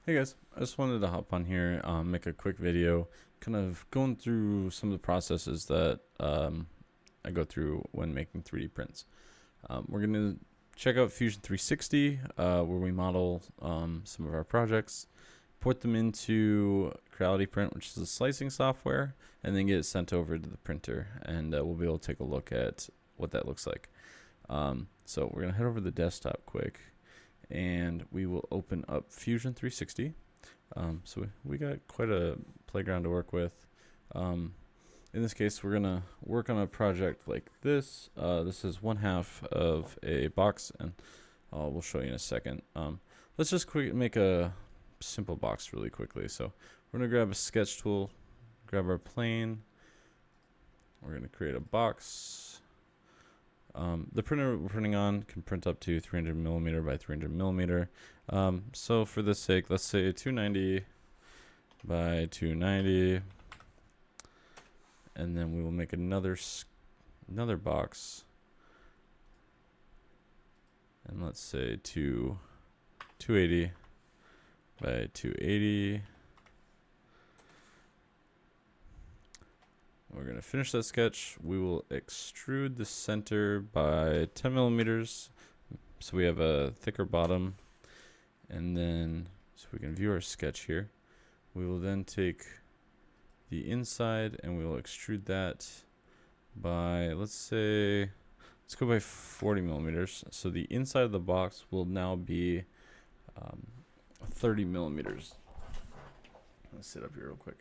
Hey guys, I just wanted to hop on here, make a quick video, kind of going through some of the processes that I go through when making 3D prints. We're going to check out Fusion 360, where we model some of our projects, put them into Creality Print, which is a slicing software, and then get it sent over to the printer, and we'll be able to take a look at what that looks like. So we're going to head over to the desktop quick, and we will open up Fusion 360. So we got quite a playground to work with. In this case, we're gonna work on a project like this. This is one half of a box, and we'll show you in a second. Let's just make a simple box really quickly. So we're gonna grab a sketch tool, grab our plane. We're gonna create a box. The printer we're printing on can print up to 300 millimeter by 300 millimeter. So for this sake, let's say 290 by 290, and then we will make another box, and let's say 280 by 280. We're going to finish that sketch. We will extrude the center by 10 millimeters so we have a thicker bottom. And then, so we can view our sketch here, we will then take the inside and we will extrude that by, let's go by 40 millimeters. So the inside of the box will now be 30 millimeters. Let's sit up here real quick.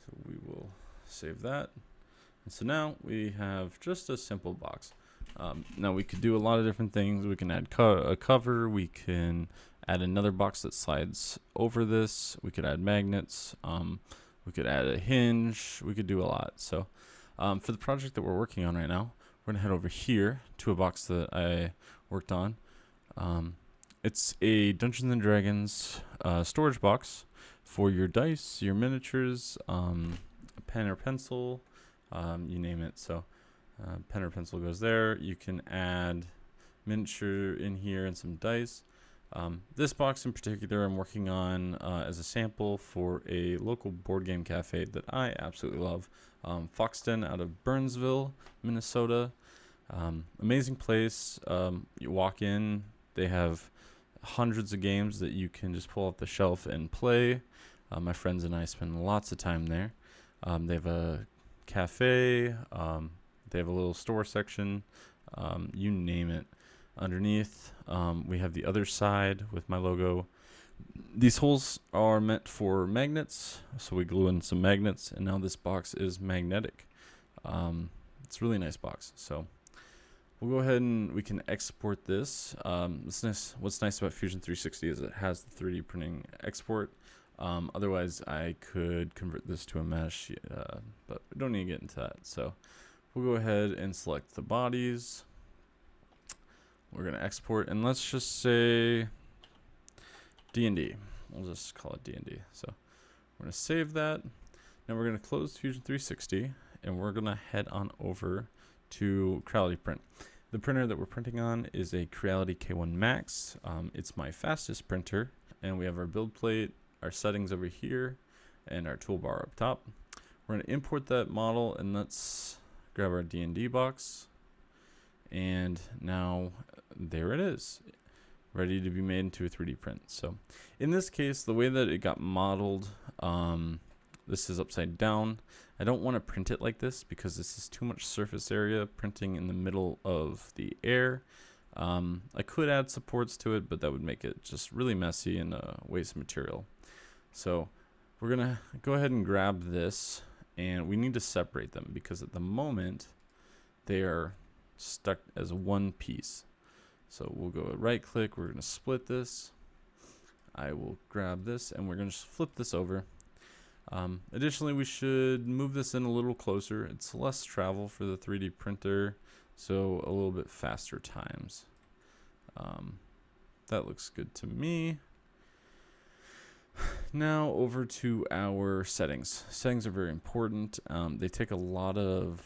So we will save that. And so now we have just a simple box. Now we could do a lot of different things. We can add a cover. We can add another box that slides over this. We could add magnets. We could add a hinge. We could do a lot. So for the project that we're working on right now, we're going to head over here to a box that I worked on. It's a Dungeons and Dragons storage box for your dice, your miniatures, a pen or pencil, you name it. So pen or pencil goes there. You can add miniature in here and some dice. This box in particular I'm working on as a sample for a local board game cafe that I absolutely love. Foxton out of Burnsville, Minnesota. Amazing place. You walk in, they have hundreds of games that you can just pull off the shelf and play. My friends and I spend lots of time there. They have a cafe. They have a little store section. You name it. Underneath, we have the other side with my logo. These holes are meant for magnets, so we glue in some magnets, and now this box is magnetic. It's a really nice box. So we'll go ahead and we can export this. What's nice about Fusion 360 is it has the 3D printing export. Otherwise, I could convert this to a mesh, but we don't need to get into that. So we'll go ahead and select the bodies. We're going to export, and let's just say D&D. We'll just call it D&D. So we're going to save that. Now we're going to close Fusion 360, and we're going to head on over to Creality Print. The printer that we're printing on is a Creality K1 Max. It's my fastest printer, and we have our build plate, our settings over here, and our toolbar up top. We're going to import that model, and let's grab our D&D box. And now there it is, ready to be made into a 3D print. So in this case, the way that it got modeled, this is upside down. I don't want to print it like this because this is too much surface area printing in the middle of the air. I could add supports to it, but that would make it just really messy and waste of material. So we're gonna go ahead and grab this, and we need to separate them because at the moment they are stuck as one piece. So we'll go right click, we're going to split this. I will grab this and we're going to just flip this over. Additionally, we should move this in a little closer. It's less travel for the 3D printer, so a little bit faster times. That looks good to me. Now over to our settings. Settings are very important. They take a lot of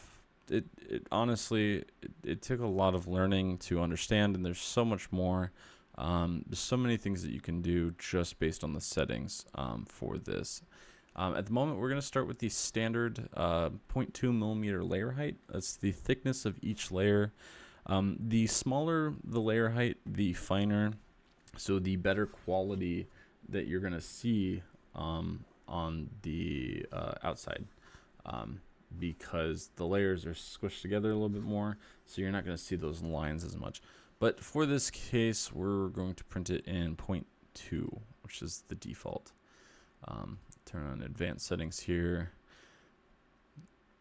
honestly, it took a lot of learning to understand, and there's so much more There's so many things that you can do just based on the settings for this. At the moment, we're going to start with the standard 0.2 millimeter layer height. That's the thickness of each layer. The smaller the layer height, the finer, so the better quality that you're going to see on the outside, because the layers are squished together a little bit more, so you're not going to see those lines as much. But for this case, we're going to print it in 0.2, which is the default. Turn on advanced settings here.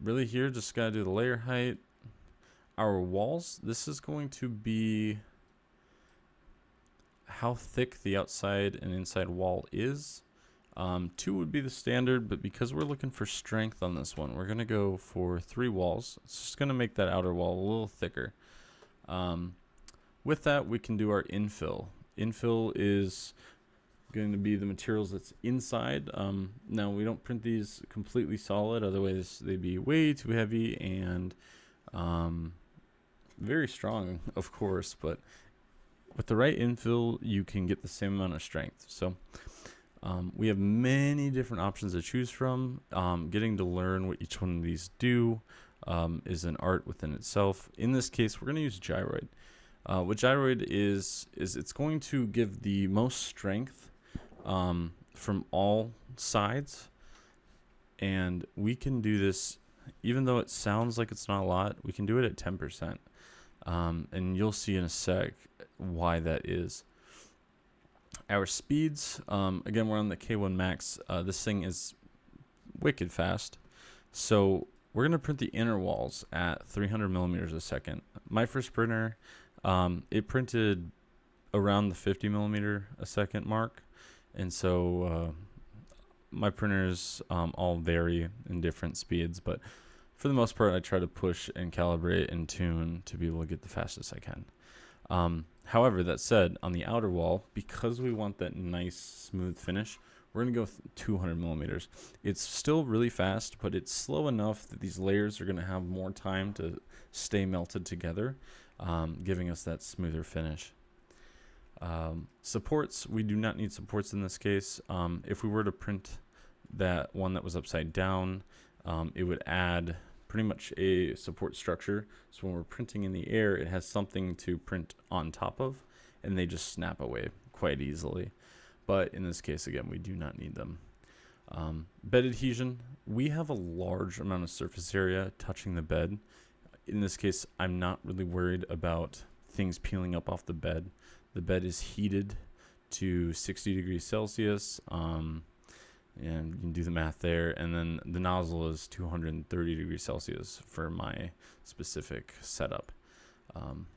Really here, just gotta do the layer height. Our walls, this is going to be how thick the outside and inside wall is. 2 would be the standard, but because we're looking for strength on this one, we're gonna go for 3 walls. It's just gonna make that outer wall a little thicker. With that, we can do our infill. Infill is going to be the materials that's inside. Now, we don't print these completely solid, otherwise they'd be way too heavy and very strong, of course, but with the right infill, you can get the same amount of strength. So we have many different options to choose from. Getting to learn what each one of these do is an art within itself. In this case, we're going to use gyroid. What gyroid is it's going to give the most strength from all sides, and we can do this even though it sounds like it's not a lot. We can do it at 10%, and you'll see in a sec why that is. Our speeds, again, we're on the K1 Max. This thing is wicked fast, so we're going to print the inner walls at 300 millimeters a second. My first printer, it printed around the 50 millimeter a second mark, and so my printers all vary in different speeds, but for the most part I try to push and calibrate and tune to be able to get the fastest I can. However, that said, on the outer wall, because we want that nice smooth finish, we're going to go with 200 millimeters. It's still really fast, but it's slow enough that these layers are going to have more time to stay melted together, giving us that smoother finish. Supports, we do not need supports in this case. If we were to print that one that was upside down, it would add pretty much a support structure. So when we're printing in the air, it has something to print on top of, and they just snap away quite easily. But in this case, again, we do not need them. Bed adhesion, we have a large amount of surface area touching the bed. In this case, I'm not really worried about things peeling up off the bed. The bed is heated to 60 degrees Celsius, and you can do the math there. And then the nozzle is 230 degrees Celsius for my specific setup.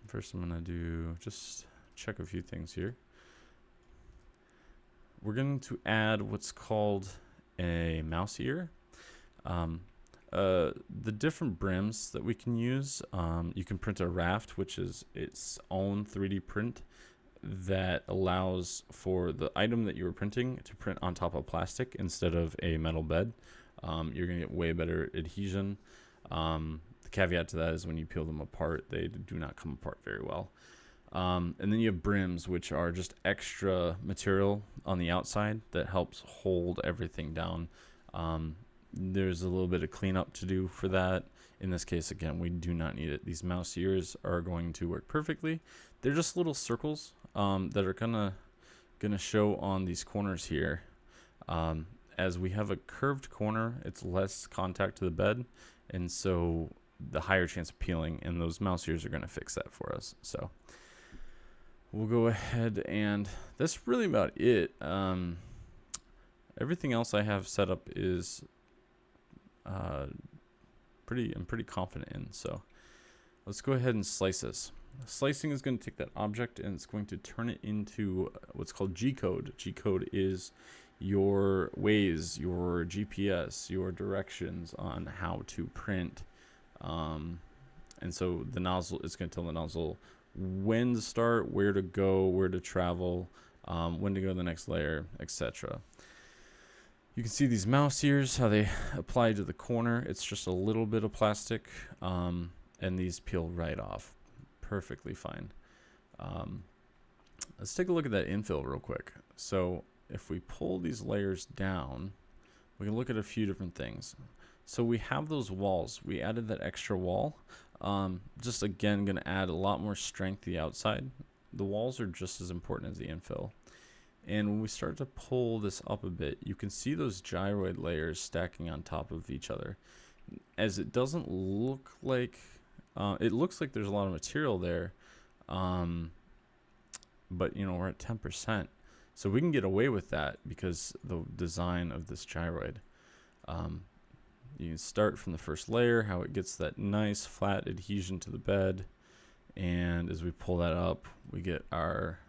First, I'm going to do just check a few things here. We're going to add what's called a mouse ear. The different brims that we can use, you can print a raft, which is its own 3D print that allows for the item that you were printing to print on top of plastic instead of a metal bed. You're going to get way better adhesion. The caveat to that is when you peel them apart, they do not come apart very well. And then you have brims, which are just extra material on the outside that helps hold everything down. There's a little bit of cleanup to do for that. In this case, again, we do not need it. These mouse ears are going to work perfectly. They're just little circles that are gonna show on these corners here. As we have a curved corner, it's less contact to the bed, and so the higher chance of peeling, and those mouse ears are going to fix that for us. So we'll go ahead, and that's really about it. Everything else I have set up is I'm pretty confident in. So let's go ahead and slice this. Slicing is going to take that object and it's going to turn it into what's called G-code. G-code is your Waze, your GPS, your directions on how to print. And so the nozzle is going to tell the nozzle when to start, where to go, where to travel, when to go to the next layer, etc. You can see these mouse ears, how they apply to the corner. It's just a little bit of plastic, and these peel right off perfectly fine. Let's take a look at that infill real quick. So if we pull these layers down, we can look at a few different things. So we have those walls. We added that extra wall. Just again, going to add a lot more strength to the outside. The walls are just as important as the infill. And when we start to pull this up a bit, you can see those gyroid layers stacking on top of each other. As it doesn't look like, it looks like there's a lot of material there, but you know, we're at 10%. So we can get away with that because the design of this gyroid. You can start from the first layer, how it gets that nice flat adhesion to the bed. And as we pull that up, we get our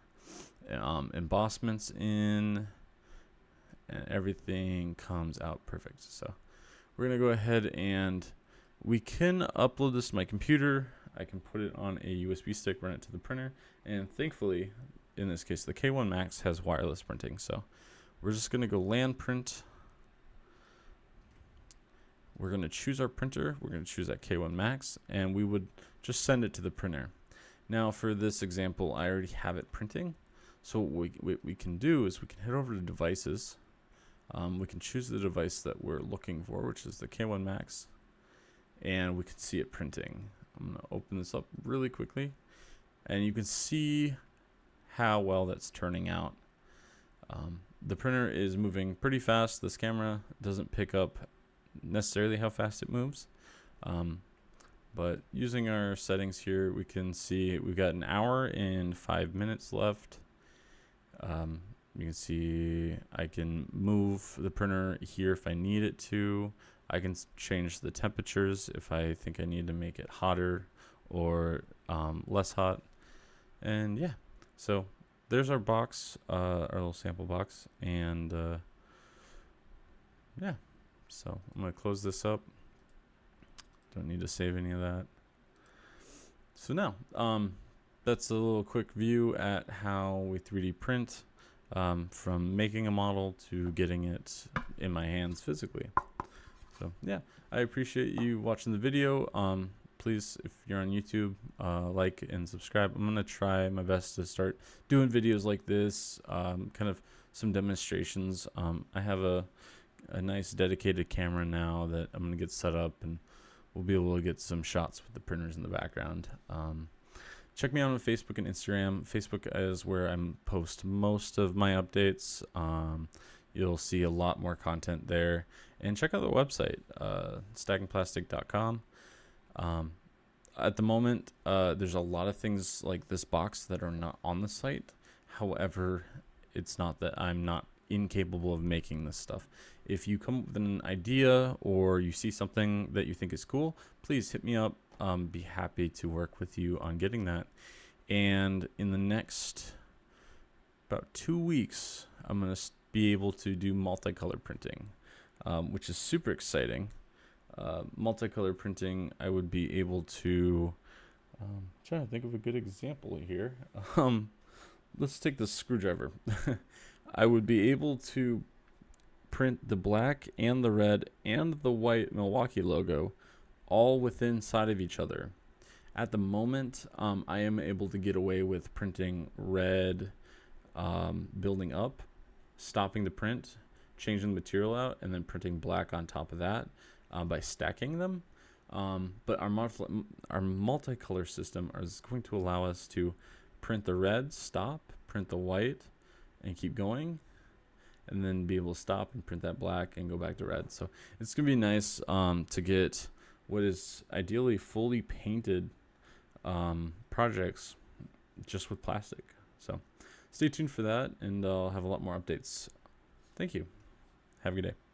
embossments in, and everything comes out perfect. So we're gonna go ahead and we can upload this to my computer. I can put it on a USB stick, run it to the printer, and thankfully, in this case, the K1 Max has wireless printing. So we're just gonna go land print. We're gonna choose our printer. We're gonna choose that K1 Max, and we would just send it to the printer. Now for this example, I already have it printing. So what we can do is we can head over to devices. We can choose the device that we're looking for, which is the K1 Max, and we can see it printing. I'm gonna open this up really quickly, and you can see how well that's turning out. The printer is moving pretty fast. This camera doesn't pick up necessarily how fast it moves. But using our settings here, we can see we've got an hour and 5 minutes left. You can see I can move the printer here if I need it to. I can change the temperatures if I think I need to make it hotter or less hot. And yeah, so there's our box, our little sample box. And yeah, so I'm going to close this up. Don't need to save any of that. So now, that's a little quick view at how we 3D print, from making a model to getting it in my hands physically. So yeah, I appreciate you watching the video. Please, if you're on YouTube, like and subscribe. I'm gonna try my best to start doing videos like this, kind of some demonstrations. I have a nice dedicated camera now that I'm gonna get set up, and we'll be able to get some shots with the printers in the background. Check me out on Facebook and Instagram. Facebook is where I post most of my updates. You'll see a lot more content there. And check out the website, stackingplastic.com. At the moment, there's a lot of things like this box that are not on the site. However, it's not that I'm not incapable of making this stuff. If you come up with an idea or you see something that you think is cool, please hit me up. Be happy to work with you on getting that. And in the next about 2 weeks, I'm going to be able to do multicolor printing, which is super exciting. Multicolor printing, I would be able to, trying to think of a good example here. Let's take the screwdriver. I would be able to print the black and the red and the white Milwaukee logo all within inside of each other. At the moment, I am able to get away with printing red, building up, stopping the print, changing the material out, and then printing black on top of that by stacking them. But our multicolor system is going to allow us to print the red, stop, print the white, and keep going, and then be able to stop and print that black and go back to red. So it's going to be nice to get what is ideally fully painted projects just with plastic. So stay tuned for that, and I'll have a lot more updates. Thank you. Have a good day.